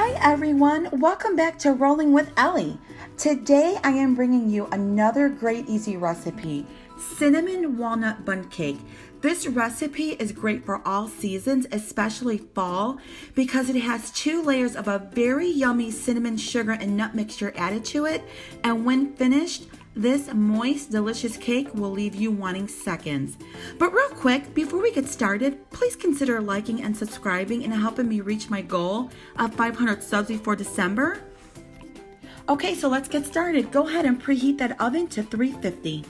Hi everyone, welcome back to Rolling with Ellie. Today I am bringing you another great easy recipe, Cinnamon Walnut Bundt Cake. This recipe is great for all seasons, especially fall, because it has 2 layers of a very yummy cinnamon, sugar, and nut mixture added to it, and when finished, this moist, delicious cake will leave you wanting seconds. But real quick, before we get started, please consider liking and subscribing and helping me reach my goal of 500 subs before December. Okay, so let's get started. Go ahead and preheat that oven to 350.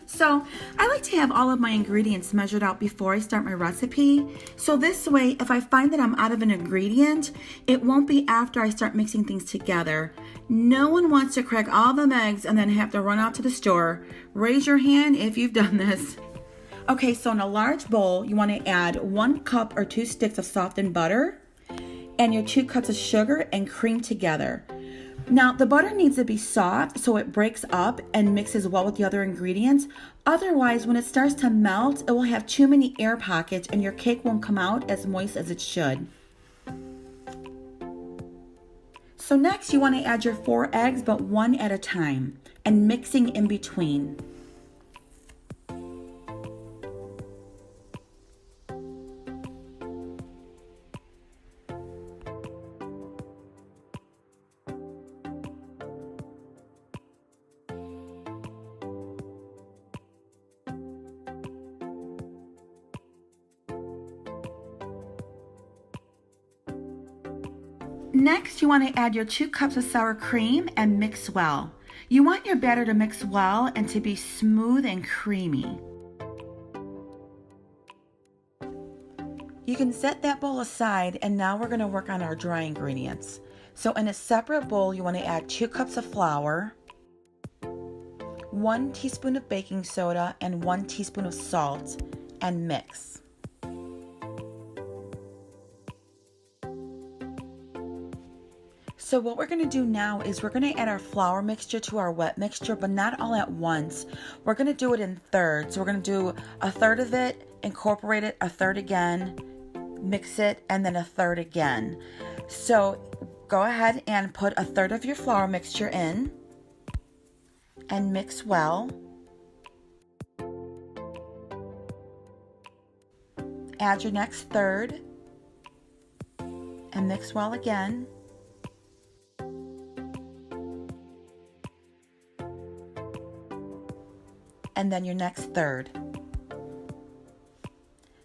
So I like to have all of my ingredients measured out before I start my recipe. So this way, if I find that I'm out of an ingredient, it won't be after I start mixing things together. No one wants to crack all them eggs and then have to run out to the store. Raise your hand if you've done this. Okay, so in a large bowl, you want to add 1 cup or 2 sticks of softened butter and your 2 cups of sugar and cream together. Now, the butter needs to be soft so it breaks up and mixes well with the other ingredients. Otherwise, when it starts to melt, it will have too many air pockets and your cake won't come out as moist as it should. So next, you want to add your 4 eggs, but 1 at a time, and mixing in between. Next, you want to add your 2 cups of sour cream and mix well. You want your batter to mix well and to be smooth and creamy. You can set that bowl aside, and now we're going to work on our dry ingredients. So in a separate bowl, you want to add 2 cups of flour, 1 teaspoon of baking soda, and 1 teaspoon of salt, and mix. So what we're going to do now is we're going to add our flour mixture to our wet mixture, but not all at once. We're going to do it in thirds. So we're going to do a third of it, incorporate it, a third again, mix it, and then a third again. So go ahead and put a third of your flour mixture in and mix well. Add your next third and mix well again. And then your next third.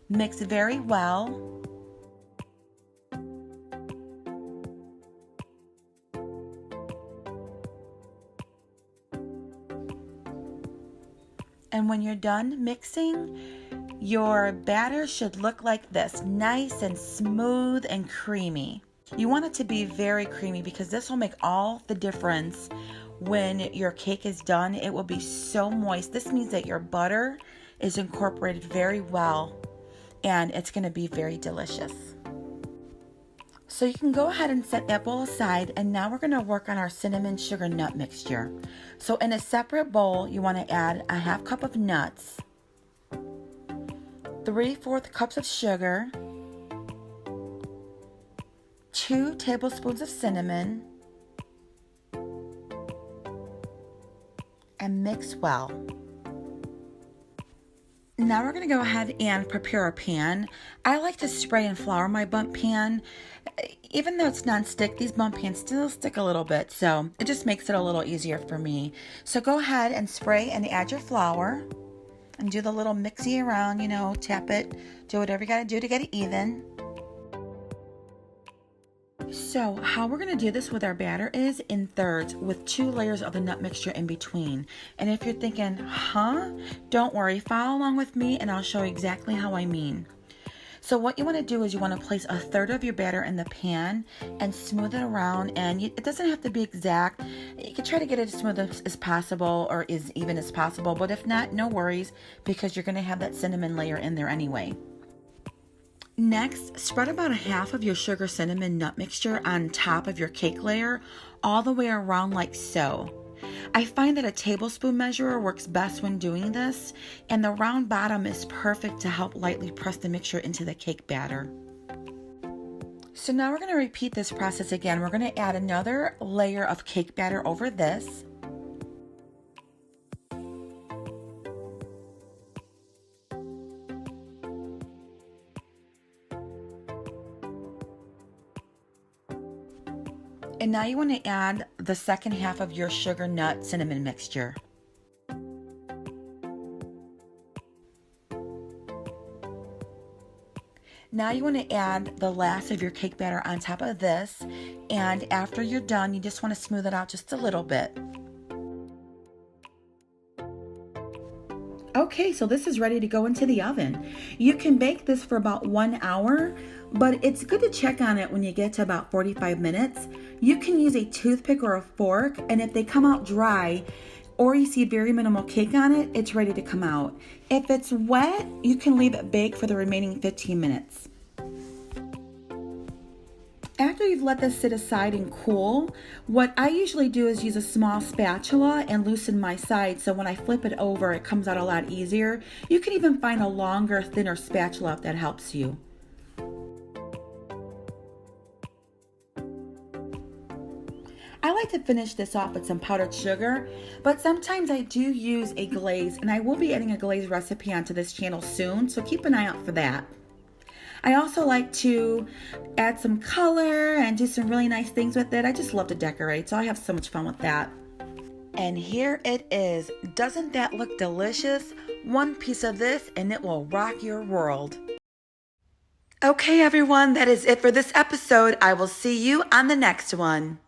Mix very well. And when you're done mixing, your batter should look like this, nice and smooth and creamy. You want it to be very creamy because this will make all the difference. When your cake is done, it will be so moist. This means that your butter is incorporated very well and it's going to be very delicious. So you can go ahead and set that bowl aside, and now we're going to work on our cinnamon sugar nut mixture. So in a separate bowl, you want to add a 1/2 cup of nuts, 3/4 cups of sugar, 2 tablespoons of cinnamon, and mix well. Now we're going to go ahead and prepare our pan. I like to spray and flour my bundt pan. Even though it's non-stick, these bundt pans still stick a little bit, so it just makes it a little easier for me. So go ahead and spray and add your flour and do the little mixy around, tap it, do whatever you got to do to get it even. So how we're going to do this with our batter is in thirds with 2 layers of the nut mixture in between. And if you're thinking, don't worry, follow along with me and I'll show you exactly how I mean. So what you want to do is you want to place a third of your batter in the pan and smooth it around, and it doesn't have to be exact. You can try to get it as smooth as possible or as even as possible, but if not, no worries, because you're going to have that cinnamon layer in there anyway. Next, spread about a 1/2 of your sugar cinnamon nut mixture on top of your cake layer all the way around like so. I find that a tablespoon measurer works best when doing this, and the round bottom is perfect to help lightly press the mixture into the cake batter. So now we're going to repeat this process again. We're going to add another layer of cake batter over this. And now you want to add the second half of your sugar nut cinnamon mixture. Now you want to add the last of your cake batter on top of this, and after you're done, you just want to smooth it out just a little bit. Okay, so this is ready to go into the oven. You can bake this for about 1 hour, but it's good to check on it when you get to about 45 minutes. You can use a toothpick or a fork, and if they come out dry, or you see very minimal cake on it, it's ready to come out. If it's wet, you can leave it bake for the remaining 15 minutes. After you've let this sit aside and cool, what I usually do is use a small spatula and loosen my side so when I flip it over, it comes out a lot easier. You can even find a longer, thinner spatula if that helps you. I like to finish this off with some powdered sugar, but sometimes I do use a glaze, and I will be adding a glaze recipe onto this channel soon, so keep an eye out for that. I also like to add some color and do some really nice things with it. I just love to decorate, so I have so much fun with that. And here it is. Doesn't that look delicious? One piece of this and it will rock your world. Okay, everyone, that is it for this episode. I will see you on the next one.